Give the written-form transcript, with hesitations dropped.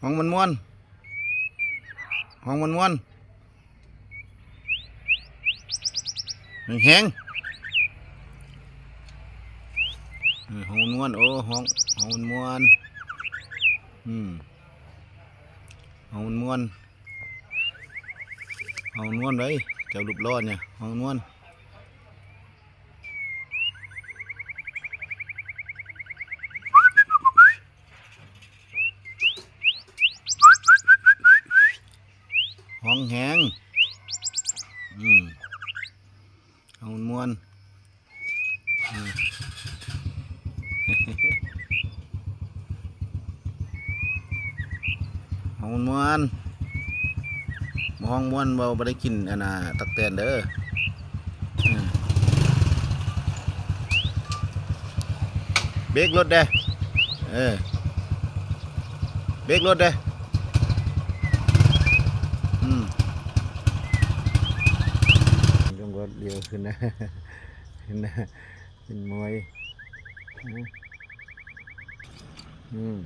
ห้องมันม้วนห้องมันม้วนแห้งห้องมันม้วนโอ้ห้องมันม้วนห้องมันม้วนห้องมันม้วนเลยเจ้ารูปรอดเนี่ยห้องมันม้วนห้องแห้งห้องมันม้วนห้องมันม้วนห้องม้วนเราไม่ได้กินอันน่ะตักแตนเด้อเบรกรถเด้เบรกรถเด้ต้องรถเร็วขึ้นนะขึ้นนะเป็นมวยอืม